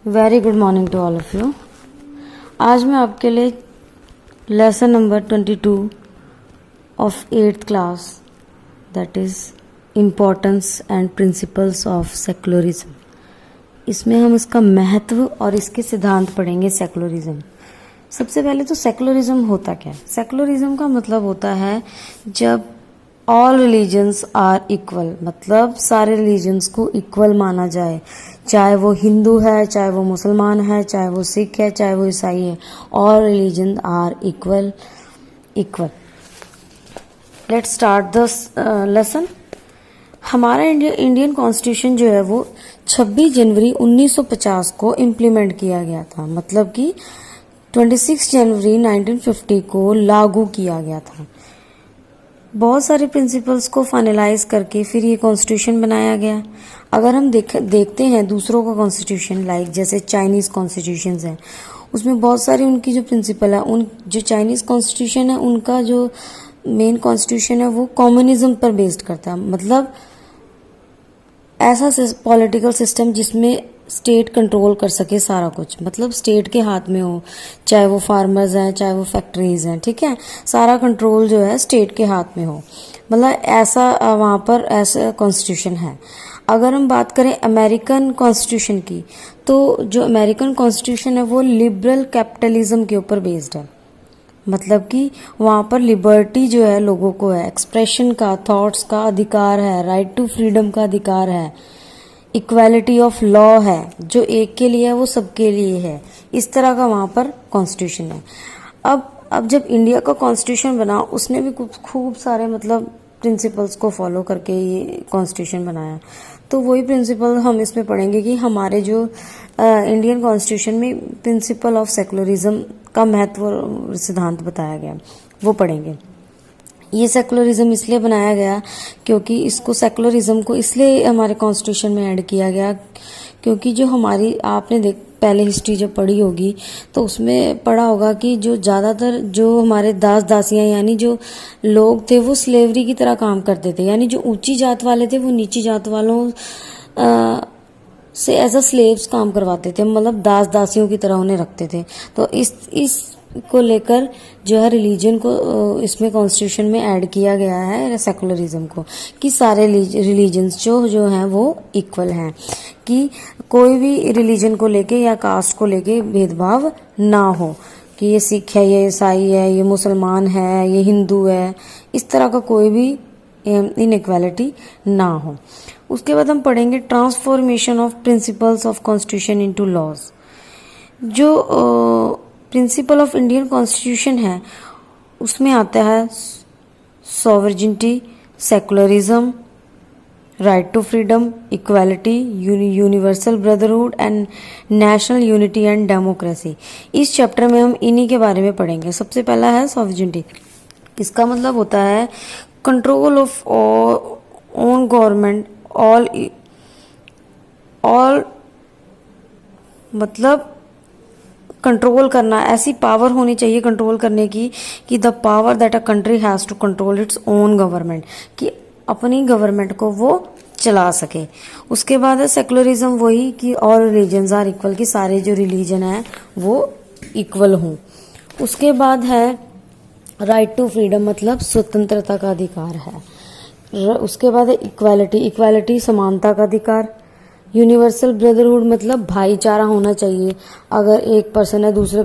Very good morning to all of you. आज मैं आपके लिए lesson number 22 of 8th class that is importance and principles of secularism, इसमें हम इसका महत्व और इसके सिद्धांत पढ़ेंगे। सेकुलरिज्म, सबसे पहले तो सेकुलरिज्म होता क्या है? सेकुलरिज्म का मतलब होता है जब ऑल रिलीजन्स आर इक्वल, मतलब सारे रिलीजन्स को इक्वल माना जाए, चाहे वो हिंदू है, चाहे वो मुसलमान है, चाहे वो सिख है, चाहे वो ईसाई है, all religion are equal. Let's start the lesson. हमारा इंडियन कॉन्स्टिट्यूशन जो है वो 26 जनवरी 1950 को इम्प्लीमेंट किया गया था, मतलब कि 26 जनवरी 1950 को लागू किया गया था। बहुत सारे प्रिंसिपल्स को फाइनलाइज करके फिर ये कॉन्स्टिट्यूशन बनाया गया। अगर हम देखते हैं दूसरों का कॉन्स्टिट्यूशन, लाइक जैसे चाइनीज़ कॉन्स्टिट्यूशन है, उसमें बहुत सारी उनकी जो प्रिंसिपल है, उन जो चाइनीज़ कॉन्स्टिट्यूशन है उनका जो मेन कॉन्स्टिट्यूशन है वो कम्युनिज्म पर बेस्ड करता है, मतलब ऐसा पॉलिटिकल सिस्टम जिसमें स्टेट कंट्रोल कर सके सारा कुछ, मतलब स्टेट के हाथ में हो, चाहे वो फार्मर्स हैं, चाहे वो फैक्ट्रीज हैं, ठीक है, सारा कंट्रोल जो है स्टेट के हाथ में हो, मतलब ऐसा वहाँ पर ऐसा कॉन्स्टिट्यूशन है। अगर हम बात करें अमेरिकन कॉन्स्टिट्यूशन की, तो जो अमेरिकन कॉन्स्टिट्यूशन है वो लिबरल कैपिटलिज्म के ऊपर बेस्ड है, मतलब कि वहाँ पर लिबर्टी जो है लोगों को है, एक्सप्रेशन का, थॉट्स का अधिकार है, राइट टू फ्रीडम का अधिकार है, इक्वालिटी ऑफ लॉ है, जो एक के लिए है वो सबके लिए है, इस तरह का वहाँ पर कॉन्स्टिट्यूशन है। अब जब इंडिया का कॉन्स्टिट्यूशन बना, उसने भी खूब सारे मतलब प्रिंसिपल्स को फॉलो करके ये कॉन्स्टिट्यूशन बनाया। तो वही प्रिंसिपल हम इसमें पढ़ेंगे कि हमारे जो इंडियन कॉन्स्टिट्यूशन में प्रिंसिपल ऑफ सेकुलरिज्म का महत्व और सिद्धांत बताया गया, वो पढ़ेंगे। ये सेकुलरिज्म इसलिए बनाया गया क्योंकि इसको सेकुलरिज्म को इसलिए हमारे कॉन्स्टिट्यूशन में ऐड किया गया क्योंकि जो हमारी आपने पहले हिस्ट्री जब पढ़ी होगी तो उसमें पढ़ा होगा कि जो ज़्यादातर जो हमारे दास दासियां यानी जो लोग थे वो स्लेवरी की तरह काम करते थे, यानी जो ऊंची जात वाले थे वो नीची जात वालों से एज अ स्लेव्स काम करवाते थे, मतलब दास दासियों की तरह उन्हें रखते थे। तो इस को लेकर जो है रिलीजन को इसमें कॉन्स्टिट्यूशन में ऐड किया गया है सेकुलरिज्म को, कि सारे रिलीजन्स जो हैं वो इक्वल हैं, कि कोई भी रिलीजन को लेके या कास्ट को लेके भेदभाव ना हो, कि ये सिख है, ये ईसाई है, ये मुसलमान है, ये हिंदू है, इस तरह का कोई भी इनइक्वालिटी ना हो। उसके बाद हम पढ़ेंगे transformation of principles of constitution into laws. जो प्रिंसिपल ऑफ इंडियन कॉन्स्टिट्यूशन है उसमें आता है sovereignty, secularism, right to freedom, equality, universal brotherhood and national unity and democracy. इस चैप्टर में हम इन्हीं के बारे में पढ़ेंगे। सबसे पहला है सॉवरेनिटी। इसका मतलब होता है control of own government, all मतलब कंट्रोल करना, ऐसी पावर होनी चाहिए कंट्रोल करने की कि the power that a country has to control its own government, कि अपनी गवर्नमेंट को वो चला सके। उसके बाद है सेकुलरिज्म, वही कि ऑल रिलीजन्स आर इक्वल, कि सारे जो रिलीजन हैं वो इक्वल हों। उसके बाद है राइट टू फ्रीडम, मतलब स्वतंत्रता का अधिकार है। उसके बाद है इक्वालिटी समानता का अधिकार। यूनिवर्सल ब्रदरहुड मतलब भाईचारा होना चाहिए, अगर एक पर्सन है दूसरे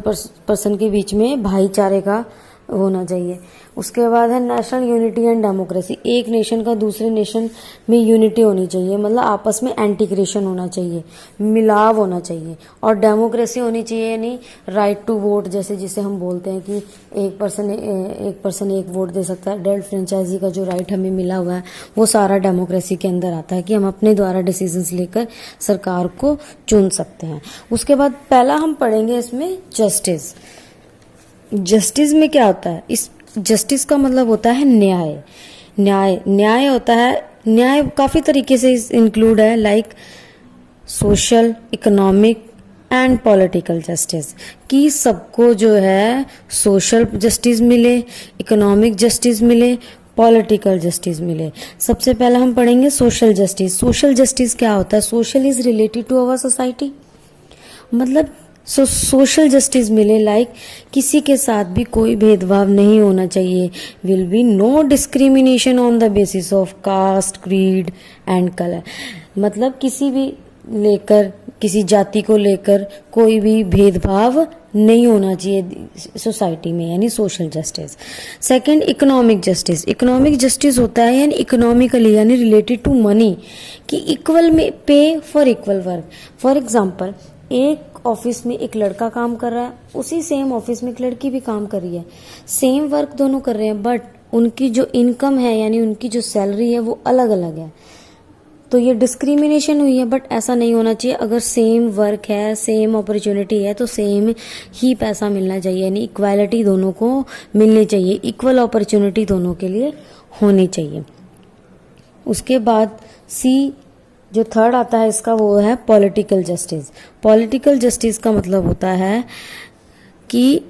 पर्सन के बीच में भाईचारे का होना चाहिए। उसके बाद है नेशनल यूनिटी एंड डेमोक्रेसी, एक नेशन का दूसरे नेशन में यूनिटी होनी चाहिए, मतलब आपस में एंटीग्रेशन होना चाहिए, मिलाव होना चाहिए। और डेमोक्रेसी होनी चाहिए, यानी राइट टू वोट, जैसे जिसे हम बोलते हैं कि एक पर्सन एक वोट दे सकता है। अडल्ट फ्रेंचाइजी का जो राइट हमें मिला हुआ है वो सारा डेमोक्रेसी के अंदर आता है, कि हम अपने द्वारा डिसीजंस लेकर सरकार को चुन सकते हैं। उसके बाद पहला हम पढ़ेंगे इसमें जस्टिस। जस्टिस में क्या होता है? इस जस्टिस का मतलब होता है न्याय होता है। न्याय काफी तरीके से इंक्लूड है, like social, economic and political justice, कि सबको जो है सोशल जस्टिस मिले, इकोनॉमिक जस्टिस मिले, पॉलिटिकल जस्टिस मिले। सबसे पहले हम पढ़ेंगे सोशल जस्टिस। सोशल जस्टिस क्या होता है? Social is related to our society, मतलब सोशल जस्टिस मिले, लाइक किसी के साथ भी कोई भेदभाव नहीं होना चाहिए। Will be no discrimination on the basis of caste, creed and colour. मतलब किसी भी लेकर, किसी जाति को लेकर कोई भी भेदभाव नहीं होना चाहिए सोसाइटी में, यानी social justice. Second, economic justice. Economic justice होता है यानी इकोनॉमिकली, यानी रिलेटेड टू मनी, कि इक्वल में पे for equal work. For example, एक ऑफिस में एक लड़का काम कर रहा है, उसी सेम ऑफिस में एक लड़की भी काम कर रही है, सेम वर्क दोनों कर रहे हैं, बट उनकी जो इनकम है यानी उनकी जो सैलरी है वो अलग अलग है। तो ये डिस्क्रिमिनेशन हुई है, बट ऐसा नहीं होना चाहिए। अगर सेम वर्क है, सेम अपॉर्चुनिटी है, तो सेम ही पैसा मिलना चाहिए, यानी इक्वालिटी दोनों को मिलनी चाहिए, इक्वल अपॉर्चुनिटी दोनों के लिए होनी चाहिए। उसके बाद सी, जो थर्ड आता है इसका, वो है पॉलिटिकल जस्टिस। पॉलिटिकल जस्टिस का मतलब होता है कि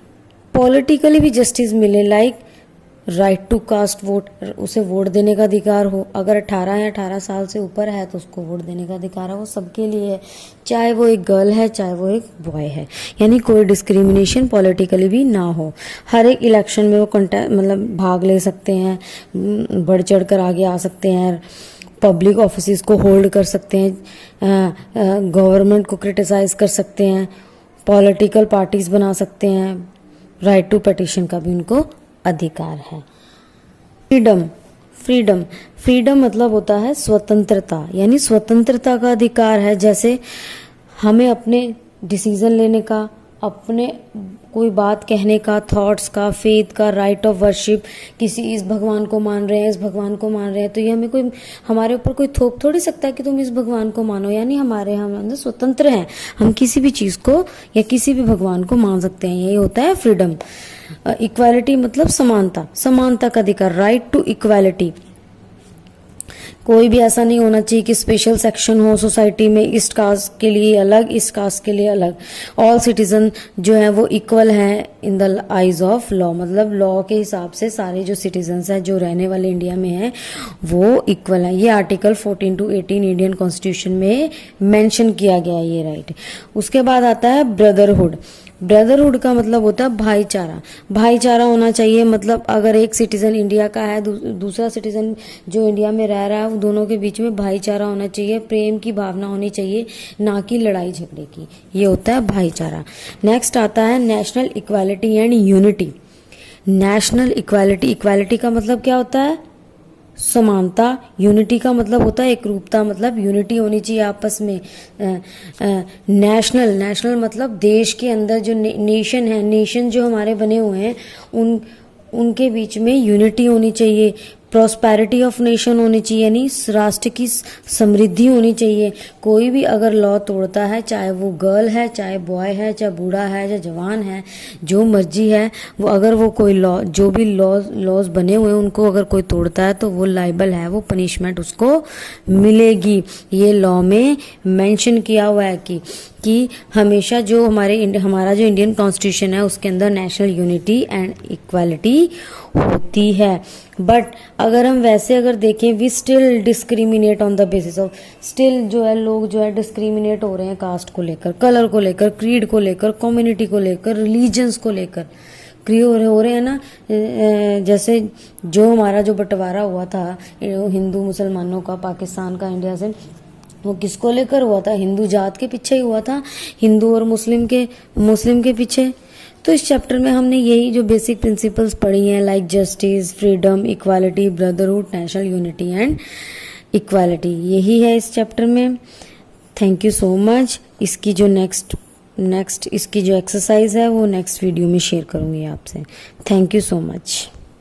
पॉलिटिकली भी जस्टिस मिले, like right to cast vote, उसे वोट देने का अधिकार हो। अगर 18 या 18 साल से ऊपर है तो उसको वोट देने का अधिकार है, वो सबके लिए है, चाहे वो एक गर्ल है चाहे वो एक बॉय है, यानी कोई डिस्क्रिमिनेशन पॉलिटिकली भी ना हो। हर एक इलेक्शन में वो मतलब भाग ले सकते हैं, बढ़ चढ़ कर आगे आ सकते हैं, पब्लिक ऑफिस को होल्ड कर सकते हैं, गवर्नमेंट को क्रिटिसाइज कर सकते हैं, पॉलिटिकल पार्टीज बना सकते हैं, राइट टू पिटीशन का भी उनको अधिकार है। फ्रीडम। फ्रीडम फ्रीडम मतलब होता है स्वतंत्रता, यानी स्वतंत्रता का अधिकार है। जैसे हमें अपने डिसीजन लेने का, अपने कोई बात कहने का, थॉट्स का, फेथ का, राइट ऑफ वर्शिप, किसी इस भगवान को मान रहे हैं, इस भगवान को मान रहे हैं, तो ये हमें कोई, हमारे ऊपर कोई थोप थोड़ी सकता है कि तुम इस भगवान को मानो, यानी हम अंदर स्वतंत्र हैं, हम किसी भी चीज को या किसी भी भगवान को मान सकते हैं, यही होता है फ्रीडम। इक्वालिटी मतलब समानता, समानता का अधिकार, राइट टू इक्वालिटी। कोई भी ऐसा नहीं होना चाहिए कि स्पेशल सेक्शन हो सोसाइटी में, ईस्ट कास्ट के लिए अलग, ईस्ट कास्ट के लिए अलग। ऑल सिटीजन जो है वो इक्वल हैं in the eyes of law, मतलब लॉ के हिसाब से सारे जो सिटीजन्स हैं जो रहने वाले इंडिया में हैं वो इक्वल हैं। ये आर्टिकल 14 to 18 इंडियन कॉन्स्टिट्यूशन में मेंशन किया गया है ये राइट। उसके बाद आता है ब्रदरहुड। ब्रदरहुड का मतलब होता है भाईचारा। भाईचारा होना चाहिए, मतलब अगर एक सिटीजन इंडिया का है, दूसरा सिटीजन जो इंडिया में रह रहा है, वो दोनों के बीच में भाईचारा होना चाहिए, प्रेम की भावना होनी चाहिए, ना कि लड़ाई झगड़े की। ये होता है भाईचारा। नेक्स्ट आता है national equality and unity. National equality, equality का मतलब क्या होता है? समानता। यूनिटी का मतलब होता है एकरूपता, मतलब यूनिटी होनी चाहिए आपस में। नेशनल, नेशनल मतलब देश के अंदर जो नेशन है, नेशन जो हमारे बने हुए हैं उनके बीच में यूनिटी होनी चाहिए। प्रॉस्पेरिटी ऑफ नेशन होनी चाहिए, यानी राष्ट्र की समृद्धि होनी चाहिए। कोई भी अगर लॉ तोड़ता है, चाहे वो गर्ल है, चाहे बॉय है, चाहे बूढ़ा है, चाहे जवान है, जो मर्जी है, वो अगर वो कोई लॉ, जो भी लॉज बने हुए हैं उनको अगर कोई तोड़ता है तो वो लाइबल है, वो पनिशमेंट उसको मिलेगी। ये लॉ में मेंशन किया हुआ है कि हमेशा जो हमारा जो इंडियन कॉन्स्टिट्यूशन है उसके अंदर नेशनल यूनिटी एंड इक्वालिटी होती है। बट अगर हम वैसे अगर देखें, we still discriminate on the basis of, still जो है लोग जो है डिस्क्रिमिनेट हो रहे हैं कास्ट को लेकर, कलर को लेकर, क्रीड को लेकर, कम्युनिटी को लेकर, रिलीजन्स को लेकर हो रहे हैं ना। जैसे जो हमारा जो बंटवारा हुआ था हिंदू मुसलमानों का, पाकिस्तान का इंडिया से, वो किसको लेकर हुआ था? हिंदू जात के पीछे ही हुआ था, हिंदू और मुस्लिम के पीछे। तो इस चैप्टर में हमने यही जो बेसिक प्रिंसिपल्स पढ़ी हैं, like justice, freedom, equality, brotherhood, national unity and equality, यही है इस चैप्टर में। Thank you so much. इसकी जो नेक्स्ट इसकी जो एक्सरसाइज है वो नेक्स्ट वीडियो में शेयर करूंगी आपसे। Thank you so much.